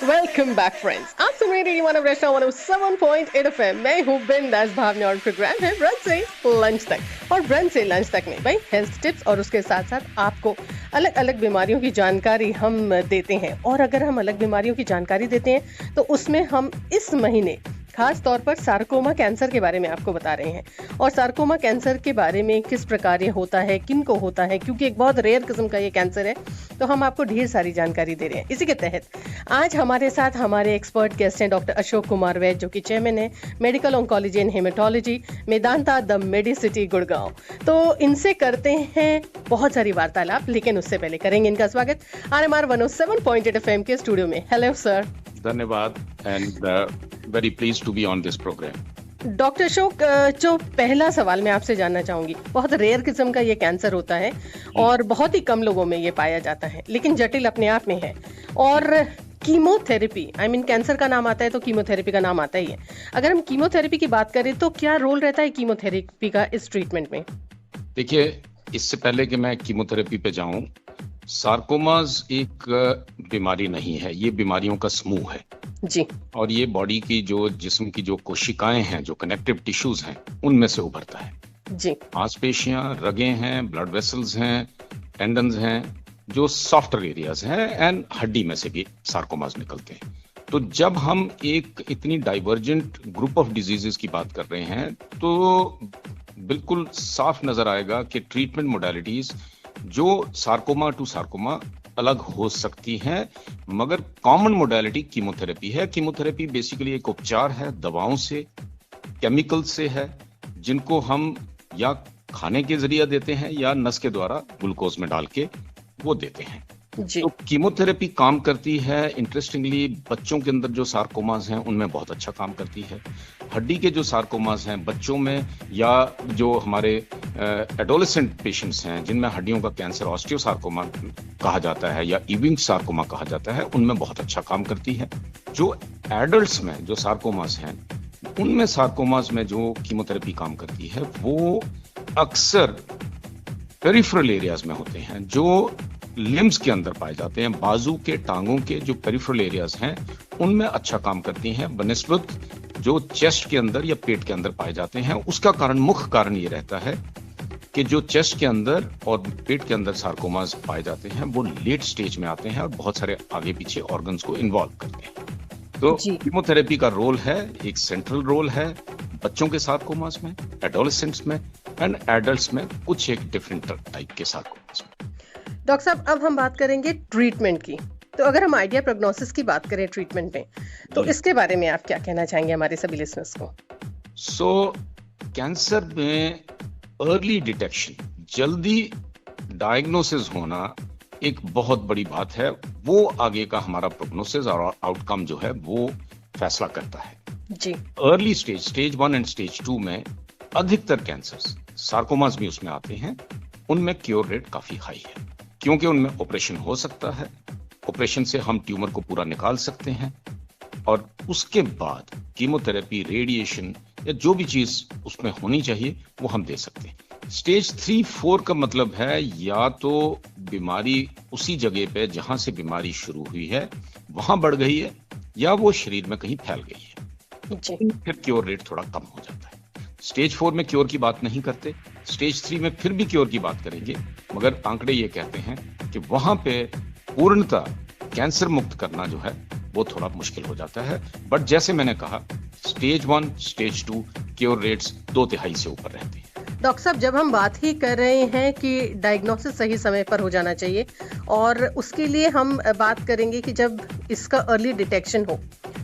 Welcome back friends, आप सुन रहे radio 107.8 FM. मैं हूँ बिंदास भावना और प्रोग्राम है ब्रंच से लंच तक। और ब्रंच से लंच तक में भाई हेल्थ टिप्स और उसके साथ साथ आपको अलग अलग बीमारियों की जानकारी हम देते हैं। और अगर हम अलग बीमारियों की जानकारी देते हैं तो उसमें हम इस महीने खास तौर पर सार्कोमा कैंसर के बारे में आपको बता रहे हैं। और सार्कोमा कैंसर के बारे में किस प्रकार ये होता है, किन को होता है, क्योंकि एक बहुत रेयर किस्म का ये कैंसर है, तो हम आपको ढेर सारी जानकारी दे रहे हैं। इसी के तहत आज हमारे साथ हमारे एक्सपर्ट गेस्ट हैं डॉक्टर अशोक कुमार वैद्य, जो कि चेयरमैन है medical oncology and haematology Medanta the Medicity Gurgaon. तो इनसे करते हैं बहुत सारी वार्तालाप, लेकिन उससे पहले करेंगे इनका स्वागत RMR 107.8 FM के स्टूडियो में। Hello sir. धन्यवाद and very pleased to be on this programme. Doctor Ashok, जो पहला सवाल मैं आपसे जानना चाहूंगी, बहुत रेयर किस्म का ये कैंसर होता है और बहुत ही कम लोगों में ये पाया जाता है, लेकिन जटिल अपने आप में है। और कीमोथेरेपी, कैंसर का नाम आता है तो कीमोथेरेपी का नाम आता ही है। अगर हम कीमोथेरेपी की बात करें तो क्या रोल रहता है कीमोथेरेपी का इस ट्रीटमेंट में? देखिए, इससे पहले कि मैं कीमोथेरेपी पे जाऊं, सार्कोमास एक बीमारी नहीं है, ये बीमारियों का समूह है जी। और ये बॉडी की जो जिस्म की जो कोशिकाएं हैं, जो कनेक्टिव टिश्यूज हैं, उनमें से उभरता है जी। मांसपेशियां, रगें हैं, ब्लड वेसल्स हैं, टेंडन्स हैं, जो सॉफ्टर एरियाज हैं, एंड हड्डी में से भी सार्कोमास निकलते हैं। तो जब हम एक इतनी डाइवर्जेंट ग्रुप ऑफ डिजीजेस की बात कर रहे हैं तो बिल्कुल साफ नजर आएगा कि ट्रीटमेंट मोडालिटीज जो सार्कोमा टू सार्कोमा अलग हो सकती हैं, मगर कॉमन मोडालिटी कीमोथेरेपी है। कीमोथेरेपी बेसिकली एक उपचार है, दवाओं से, केमिकल से है, जिनको हम या खाने के जरिए देते हैं या नस के द्वारा ग्लूकोज में डाल के वो देते हैं जी। तो कीमोथेरेपी काम करती है। इंटरेस्टिंगली बच्चों के अंदर जो सार्कोमास हैं उनमें बहुत अच्छा काम करती है। हड्डी के जो सार्कोमास हैं बच्चों में, या जो हमारे एडोलेसेंट पेशेंट्स हैं जिनमें हड्डियों का कैंसर ऑस्टियोसार्कोमा कहा जाता है या इविंग सार्कोमा कहा जाता है, उनमें बहुत अच्छा काम करती है। जो एडल्ट्स में जो सार्कोमास हैं, उनमें सार्कोमास में जो कीमोथेरेपी काम करती है वो अक्सर पेरिफेरल एरियाज में होते हैं, जो लिम्स के अंदर पाए जाते हैं। बाजू के, टांगों के जो पेरिफेरल एरियाज हैं उनमें अच्छा काम करती हैं बनिस्बत जो चेस्ट के अंदर या पेट के अंदर पाए जाते हैं। उसका कारण, मुख्य कारण ये रहता है कि जो चेस्ट के अंदर और पेट के अंदर सार्कोमास पाए जाते हैं वो लेट स्टेज में आते हैं और बहुत सारे आगे पीछे ऑर्गन्स को इन्वॉल्व करते हैं। तो कीमोथेरेपी का रोल है, एक सेंट्रल रोल है बच्चों के सार्कोमास में, एडोलेसेंट्स में एंड एडल्ट्स में कुछ एक डिफरेंट टाइप के सार्कोमास में। डॉक्टर साहब, अब हम बात करेंगे ट्रीटमेंट की। तो अगर हम आइडिया प्रोग्नोसिस की बात करें ट्रीटमेंट में, तो इसके बारे में आप क्या कहना चाहेंगे हमारे सभी लिसनर्स को? कैंसर में अर्ली डिटेक्शन, जल्दी डायग्नोसिस होना एक बहुत बड़ी बात है। वो आगे का हमारा प्रोग्नोसिस और आउटकम जो है वो फैसला करता है जी। अर्ली स्टेज 1 एंड स्टेज 2 में अधिकतर कैंसर्स, सार्कोमास भी उसमें आते हैं, उनमें क्योर रेट काफी हाई है, क्योंकि उनमें ऑपरेशन हो सकता है। ऑपरेशन से हम ट्यूमर को पूरा निकाल सकते हैं और उसके बाद कीमोथेरेपी, रेडिएशन या जो भी चीज उसमें होनी चाहिए वो हम दे सकते हैं। स्टेज 3-4 का मतलब है या तो बीमारी उसी जगह पे जहां से बीमारी शुरू हुई है वहां बढ़ गई है, या वो शरीर में कहीं फैल गई है, फिर क्योर रेट थोड़ा कम हो जाता है। स्टेज 4 में क्योर की बात नहीं करते, स्टेज 3 में फिर भी क्योर की बात करेंगे, मगर आंकड़े ये कहते हैं कि वहां पे पूर्णतः कैंसर मुक्त करना जो है वो थोड़ा मुश्किल हो जाता है। बट जैसे मैंने कहा, स्टेज 1, स्टेज 2 क्योर रेट्स 2/3 से ऊपर रहते हैं। डॉक्टर साहब, जब हम बात ही कर रहे हैं कि डायग्नोसिस सही समय पर हो जाना चाहिए, और उसके लिए हम बात करेंगे कि जब इसका अर्ली डिटेक्शन हो,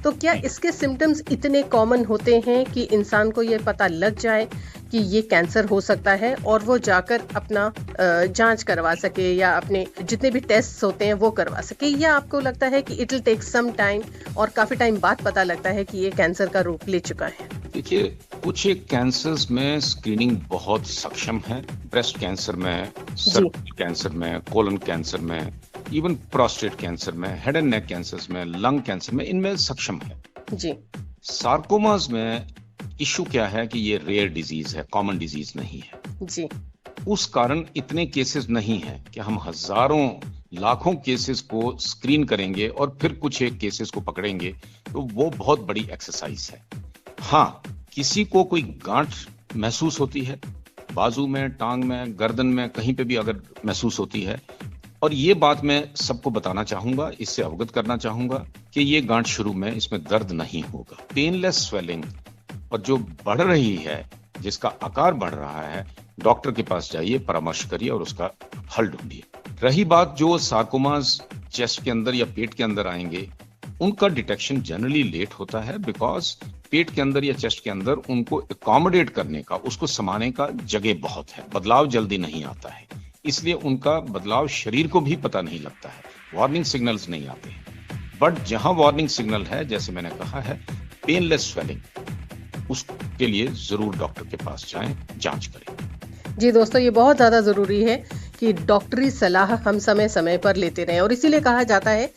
तो क्या इसके सिम्टम्स इतने कॉमन होते हैं कि इंसान को ये पता लग जाए कि ये कैंसर हो सकता है और वो जाकर अपना जांच करवा सके या अपने जितने भी टेस्ट होते हैं वो करवा सके, या आपको लगता है कि it will take some time और काफी टाइम बाद पता लगता है कि ये कैंसर का रूप ले चुका है? देखिए, कुछ एक कैंसर्स में स्क्रीनिंग बहुत सक्षम है। ब्रेस्ट कैंसर में, सर्विकल कैंसर में, कोलन कैंसर में, इवन प्रोस्टेट कैंसर में, हेड एंड नेक कैंसर्स में, लंग कैंसर में, इनमें सक्षम है जी। सार्कोमास में इशू क्या है कि ये रेयर डिजीज है, कॉमन डिजीज नहीं है जी। उस कारण इतने केसेस नहीं है कि हम हजारों लाखों केसेस को स्क्रीन करेंगे और फिर कुछ एक केसेस को पकड़ेंगे, तो वो बहुत बड़ी एक्सरसाइज है। हाँ, किसी को कोई गांठ महसूस होती है, बाजू में, टांग में, गर्दन में, कहीं पे भी अगर महसूस होती है, और ये बात मैं सबको बताना चाहूंगा, इससे अवगत करना चाहूंगा कि ये गांठ शुरू में इसमें दर्द नहीं होगा। पेनलेस स्वेलिंग और जो बढ़ रही है, जिसका आकार बढ़ रहा है, डॉक्टर के पास जाइए, परामर्श करिए और उसका हल ढूंढिए। रही बात जो सार्कोमास चेस्ट के अंदर या पेट के अंदर आएंगे, उनका डिटेक्शन जनरली लेट होता है, बिकॉज पेट के अंदर या चेस्ट के अंदर उनको अकोमोडेट करने का, उसको समाने का जगह बहुत है, बदलाव जल्दी नहीं आता है, इसलिए उनका बदलाव शरीर को भी पता नहीं लगता है, वार्निंग सिग्नल्स नहीं आते हैं। बट जहां वार्निंग सिग्नल है, जैसे मैंने कहा है, पेनलेस स्वेलिंग, उसके लिए जरूर डॉक्टर के पास जाएं, जांच करें। जी दोस्तों, ये बहुत ज़्यादा ज़रूरी है कि डॉक्टरी सलाह हम समय समय पर लेते रहें, और इसीलिए कहा जाता है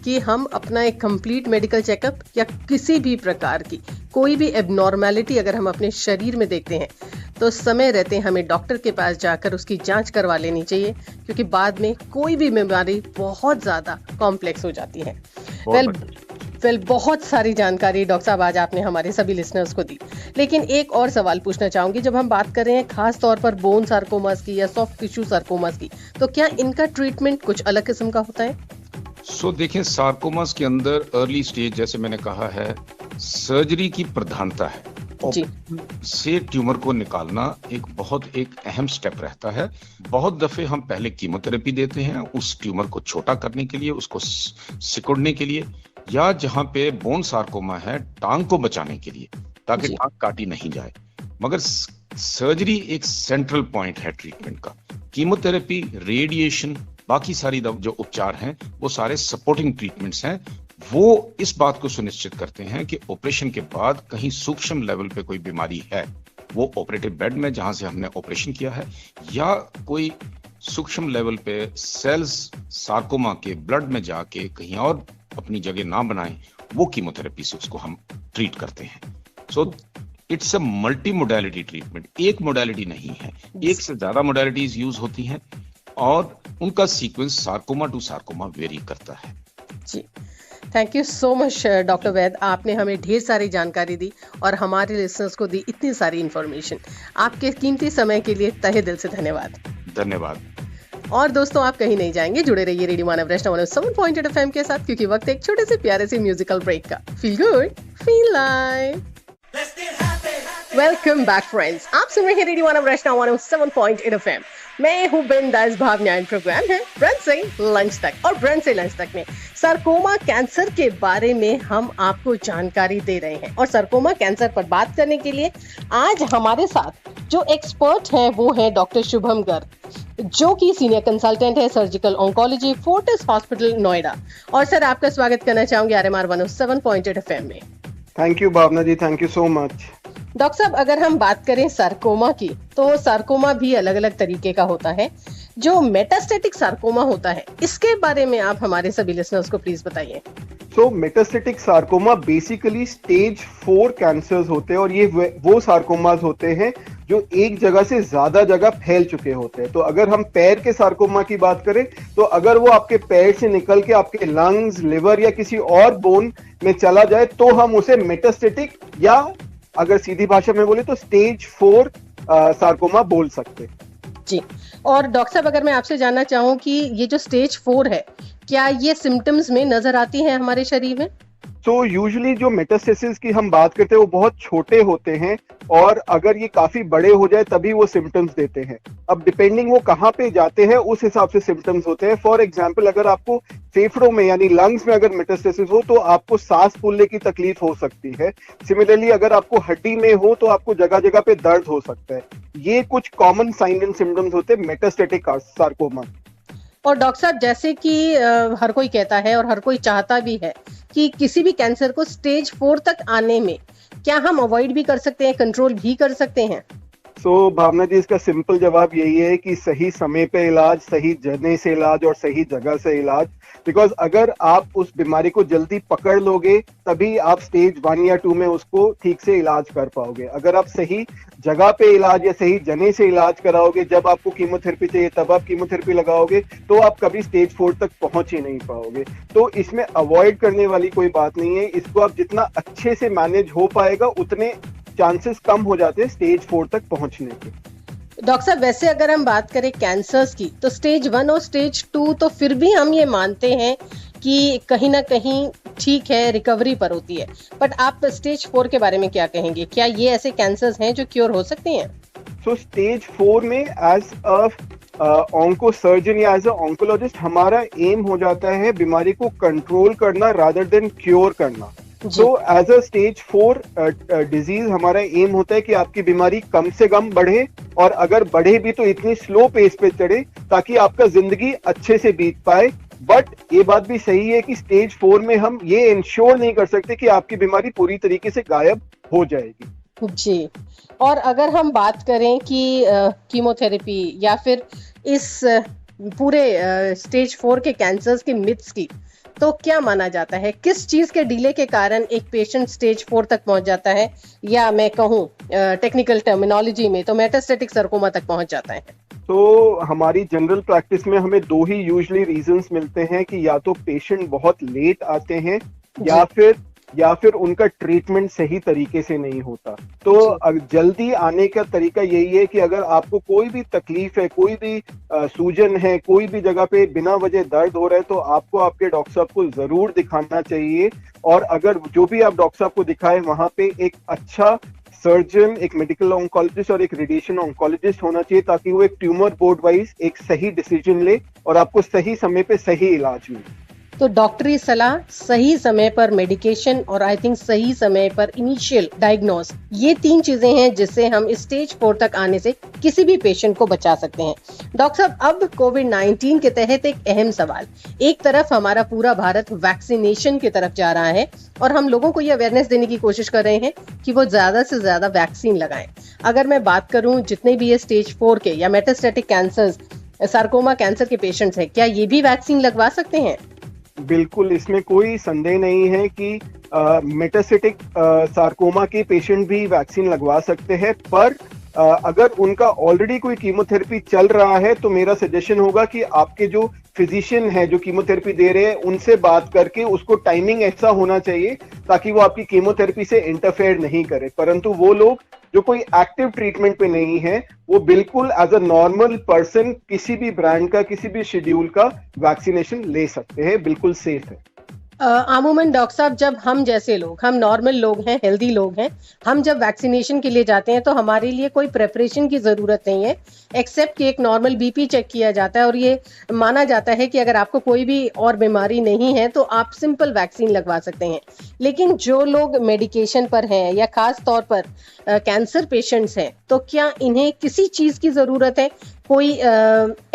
कि हम अपना एक कंप्लीट मेडिकल चेकअप या किसी भी प्रकार की कोई भी एबनॉर्मेलिटी अगर हम अपने शरीर में देखते हैं तो समय रहते हमें डॉक्टर के पास जाकर उसकी जांच करवा लेनी चाहिए, क्योंकि बाद में कोई भी बीमारी बहुत ज़्यादा कॉम्प्लेक्स हो जाती है। वेल, बहुत सारी जानकारी डॉक्टर साहब आज आपने हमारे सभी लिसनर्स को दी, लेकिन एक और सवाल पूछना चाहूंगी। जब हम बात कर रहे हैं खास तौर पर बोन सार्कोमास की या सॉफ्ट टिश्यू सार्कोमास की, तो क्या इनका ट्रीटमेंट कुछ अलग किस्म का होता है? देखें, सार्कोमास के अंदर अर्ली स्टेज, जैसे मैंने कहा है, सर्जरी की प्रधानता है। जी। से ट्यूमर को निकालना एक अहम स्टेप रहता है। बहुत दफे हम पहले कीमोथेरेपी देते हैं उस ट्यूमर को छोटा करने के लिए, उसको सिकुड़ने के लिए, या जहां पे बोन सार्कोमा है, टांग को बचाने के लिए, ताकि टांग काटी नहीं जाए। मगर सर्जरी एक सेंट्रल पॉइंट है ट्रीटमेंट का। कीमोथेरेपी, रेडिएशन, बाकी सारी जो उपचार हैं, वो सारे सपोर्टिंग ट्रीटमेंट्स हैं। वो इस बात को सुनिश्चित करते हैं कि ऑपरेशन के बाद कहीं सूक्ष्म लेवल पे कोई बीमारी है, वो ऑपरेटिव बेड में जहां से हमने ऑपरेशन किया है, या कोई सूक्ष्म लेवल पे सेल्स सार्कोमा के ब्लड में जाके कहीं और अपनी जगह ना बनाएं, वो कीमोथेरेपी से उसको हम ट्रीट करते हैं। It's a multi modality treatment, एक मोडालिटी नहीं है, एक से ज्यादा मोडालिटीज यूज होती हैं और उनका sequence sarcoma to sarcoma vary करता है। जी, thank you so much doctor Vaid, आपने हमें ढेर सारी जानकारी दी और हमारे लिसनर्स को दी इतनी सारी इंफॉर्मेशन। आपके कीमती समय के लिए तहे दिल से धन्यवाद। धन्यवाद। और दोस्तों, आप कहीं नहीं जाएंगे, जुड़े रहिए रेडियो मानव वैष्णव 107.8 FM के साथ, क्योंकि वक्त एक छोटे से प्यारे से म्यूजिकल ब्रेक का। Feel good, feel live. Welcome back friends, आप सुन रहे हैं रेडियो मानव वैष्णव 107.8 FM। मैं हूँ बिंदास भावना, प्रोग्राम है ब्रेन से लंच तक, और ब्रेन से लंच तक में सार्कोमा कैंसर के बारे में हम आपको जानकारी दे रहे हैं। और सार्कोमा कैंसर पर बात करने के लिए आज हमारे साथ जो एक्सपर्ट है वो है डॉक्टर शुभम गर्ग, जो कि सीनियर कंसल्टेंट है surgical oncology, Fortis hospital, Noida. और सर, आपका स्वागत करना चाहूंगी RMR 107.8 FM में। Thank you Bhavna ji, thank you so much. Doctor साहब, अगर हम बात करें सार्कोमा की, तो सार्कोमा भी अलग अलग तरीके का होता है। जो मेटास्टेटिक सार्कोमा होता है, इसके बारे में आप हमारे सभी लिसनर्स को प्लीज बताइए। Metastatic sarcoma basically stage 4 cancers होते हैं, और ये वो सार्कोमास होते हैं जो एक जगह से ज्यादा जगह फैल चुके होते हैं। तो अगर हम पैर के सार्कोमा की बात करें, तो अगर वो आपके पैर से निकल के आपके लंग्स, लिवर या किसी और बोन में चला जाए, तो हम उसे मेटास्टेटिक, या अगर सीधी भाषा में बोले तो स्टेज 4 सार्कोमा बोल सकते हैं। जी, और डॉक्टर साहब, अगर मैं आपसे जानना चाहूँ कि ये जो स्टेज 4 है, क्या ये सिम्टम्स में नजर आती है हमारे शरीर में? तो यूजुअली जो मेटास्टेसिस की हम बात करते हैं वो बहुत छोटे होते हैं, और अगर ये काफी बड़े हो जाए तभी वो सिम्टम्स देते हैं। अब डिपेंडिंग वो कहाँ पे जाते हैं उस हिसाब से सिम्टम्स होते हैं। फॉर एग्जांपल, अगर आपको फेफड़ों में यानी लंग्स में अगर मेटास्टेसिस हो तो आपको सांस फूलने की तकलीफ हो सकती है। सिमिलरली अगर आपको हड्डी में हो तो आपको जगह जगह पे दर्द हो सकता है। ये कुछ कॉमन साइन एंड सिम्टम्स होते हैं मेटास्टेटिक सार्कोमा। और डॉक्टर साहब, जैसे कि हर कोई कहता है और हर कोई चाहता भी है कि किसी भी कैंसर को स्टेज 4 तक आने में क्या हम अवॉइड भी कर सकते हैं, कंट्रोल भी कर सकते हैं? भावना जी, इसका सिंपल जवाब यही है कि सही समय पे इलाज, सही जगह से इलाज और सही जगह से इलाज। बिकॉज अगर आप उस बीमारी को जल्दी पकड़ लोगे तभी आप स्टेज 1 या 2 में उसको ठीक से इलाज कर पाओगे। अगर आप सही जगह पे इलाज या सही जगह से इलाज कराओगे, जब आपको कीमोथेरेपी चाहिए तब आप कीमोथेरेपी लगाओगे, तो आप कभी स्टेज 4 तक पहुंच ही नहीं पाओगे। तो इसमें अवॉइड करने वाली कोई बात नहीं है। इसको आप जितना अच्छे से मैनेज हो पाएगा उतने चांसेस कम हो जाते हैं स्टेज 4 तक पहुंचने के। डॉक्टर साहब, वैसे अगर हम बात करें कैंसर्स की, तो स्टेज 1 और स्टेज 2 तो फिर भी हम ये मानते हैं कि कहीं ना कहीं ठीक है, रिकवरी पर होती है। बट आप स्टेज 4 के बारे में क्या कहेंगे? क्या ये ऐसे कैंसर्स हैं जो क्योर हो सकते हैं? सो स्टेज 4 में एज अ ऑन्को सर्जन या एज अ ऑन्कोलॉजिस्ट हमारा एम हो जाता है बीमारी को कंट्रोल करना रादर देन क्योर करना। तो एज अ स्टेज 4 डिजीज हमारा एम होता है कि आपकी बीमारी कम से कम बढ़े, और अगर बढ़े भी तो इतनी स्लो पेस पे चढ़े ताकि आपका जिंदगी अच्छे से बीत पाए। बट ये बात भी सही है कि स्टेज 4 में हम ये इंश्योर नहीं कर सकते कि आपकी बीमारी पूरी तरीके से गायब हो जाएगी। जी, और अगर हम बात करें कि कीमोथेरेपी या फिर इस पूरे स्टेज 4 के कैंसर्स के मिथ्स की, तो क्या माना जाता है? किस चीज के डिले के कारण एक पेशेंट स्टेज 4 तक पहुंच जाता है, या मैं कहूं टेक्निकल टर्मिनोलॉजी में तो मेटास्टेटिक सरकोमा तक पहुंच जाता है? तो हमारी जनरल प्रैक्टिस में हमें 2 ही यूजुअली रीजंस मिलते हैं कि या तो पेशेंट बहुत लेट आते हैं या फिर उनका ट्रीटमेंट सही तरीके से नहीं होता। तो जल्दी आने का तरीका यही है कि अगर आपको कोई भी तकलीफ है, कोई भी सूजन है, कोई भी जगह पे बिना वजह दर्द हो रहा है, तो आपको आपके डॉक्टर साहब को जरूर दिखाना चाहिए। और अगर जो भी आप डॉक्टर साहब को दिखाएं वहां पे एक अच्छा सर्जन, एक मेडिकल ऑन्कोलॉजिस्ट और एक रेडिएशन ऑन्कोलॉजिस्ट होना चाहिए, ताकि वो एक ट्यूमर बोर्ड वाइज एक सही डिसीजन ले और आपको सही समय पे सही इलाज मिले। तो डॉक्टरी सलाह, सही समय पर मेडिकेशन और आई थिंक सही समय पर इनिशियल डायग्नोस, ये 3 चीजें हैं जिससे हम स्टेज 4 तक आने से किसी भी पेशेंट को बचा सकते हैं। डॉक्टर साहब, अब कोविड-19 के तहत एक अहम सवाल, एक तरफ हमारा पूरा भारत वैक्सीनेशन की तरफ जा रहा है और हम लोगों को ये अवेयरनेस देने की कोशिश कर रहे हैं कि वो ज्यादा से ज्यादा वैक्सीन लगाएं। अगर मैं बात करूं जितने भी ये स्टेज 4 के या मेटास्टेटिक कैंसर्स, सार्कोमा कैंसर के पेशेंट्स हैं, क्या ये भी वैक्सीन लगवा सकते हैं? बिल्कुल, इसमें कोई संदेह नहीं है कि मेटास्टेटिक सार्कोमा के पेशेंट भी वैक्सीन लगवा सकते हैं। पर अगर उनका ऑलरेडी कोई कीमोथेरेपी चल रहा है तो मेरा सजेशन होगा कि आपके जो फिजिशियन है जो कीमोथेरेपी दे रहे हैं उनसे बात करके उसको टाइमिंग ऐसा होना चाहिए ताकि वो आपकी कीमोथेरेपी से इंटरफेयर नहीं करे। परंतु वो लोग जो कोई एक्टिव ट्रीटमेंट पे नहीं है वो बिल्कुल एज अ नॉर्मल पर्सन किसी भी ब्रांड का, किसी भी शेड्यूल का वैक्सीनेशन ले सकते हैं, बिल्कुल सेफ है। अमूमन डॉक्टर साहब, जब हम जैसे लोग, हम नॉर्मल लोग हैं, हेल्दी लोग हैं, हम जब वैक्सीनेशन के लिए जाते हैं तो हमारे लिए कोई प्रेपरेशन की जरूरत नहीं है, एक्सेप्ट कि एक नॉर्मल बीपी चेक किया जाता है और ये माना जाता है कि अगर आपको कोई भी और बीमारी नहीं है तो आप सिंपल वैक्सीन लगवा सकते हैं। लेकिन जो लोग मेडिकेशन पर हैं या खास तौर पर कैंसर पेशेंट्स हैं, तो क्या इन्हें किसी चीज की जरूरत है? कोई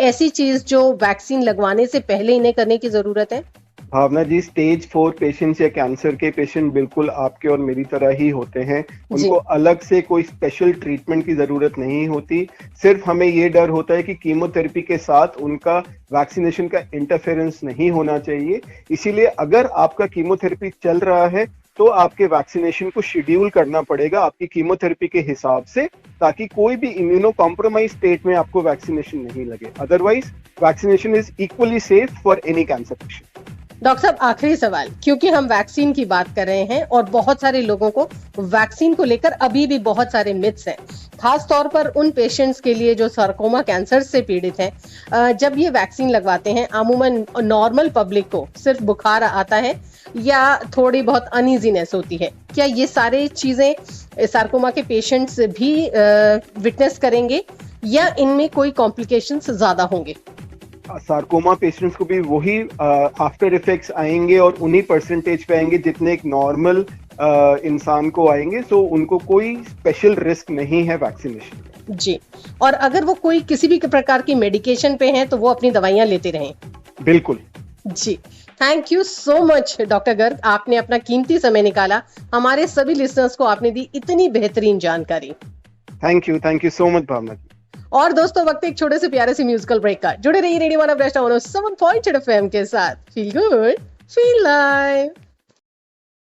ऐसी चीज जो वैक्सीन लगवाने से पहले इन्हें करने की जरूरत है? भावना जी, स्टेज 4 पेशेंट्स या कैंसर के पेशेंट बिल्कुल आपके और मेरी तरह ही होते हैं। उनको अलग से कोई स्पेशल ट्रीटमेंट की जरूरत नहीं होती। सिर्फ हमें ये डर होता है कि कीमोथेरेपी के साथ उनका वैक्सीनेशन का इंटरफेरेंस नहीं होना चाहिए। इसीलिए अगर आपका कीमोथेरेपी चल रहा है तो आपके वैक्सीनेशन को शेड्यूल करना पड़ेगा आपकी कीमोथेरेपी के हिसाब से, ताकि कोई भी इम्यूनो कॉम्प्रोमाइज स्टेट में आपको वैक्सीनेशन नहीं लगे। Otherwise vaccination is equally safe for any cancer patient. Doctor साहब, आखिरी सवाल, क्योंकि हम वैक्सीन की बात कर रहे हैं और बहुत सारे लोगों को वैक्सीन को लेकर अभी भी बहुत सारे मिथ्स हैं, खास तौर पर उन पेशेंट्स के लिए जो सार्कोमा कैंसर से पीड़ित हैं। जब ये वैक्सीन लगवाते हैं, अमूमन नॉर्मल पब्लिक को सिर्फ बुखार आता है या थोड़ी बहुत अनईजीनेस होती है। क्या ये सारे चीजें सार्कोमा के पेशेंट्स भी विटनेस करेंगे या इनमें कोई कॉम्प्लिकेशंस ज्यादा होंगे? सार्कोमा पेशेंट्स को भी वही आफ्टर इफेक्ट्स आएंगे और उन्हीं परसेंटेज पे आएंगे जितने एक नॉर्मल इंसान को आएंगे। सो उनको कोई स्पेशल रिस्क नहीं है वैक्सीनेशन। जी, और अगर वो कोई किसी भी प्रकार की मेडिकेशन पे हैं तो वो अपनी दवाइयां लेते रहें। बिल्कुल जी, thank you so much doctor Garg, आपने अपना कीमती समय निकाला, हमारे सभी लिसनर्स को आपने दी इतनी बेहतरीन जानकारी। थैंक यू सो मच भावना जी। और दोस्तों वक्त एक छोटे से प्यारे से म्यूजिकल ब्रेक का। जुड़े रहिए रेडियो 1 7.8 FM के साथ। Feel good feel live.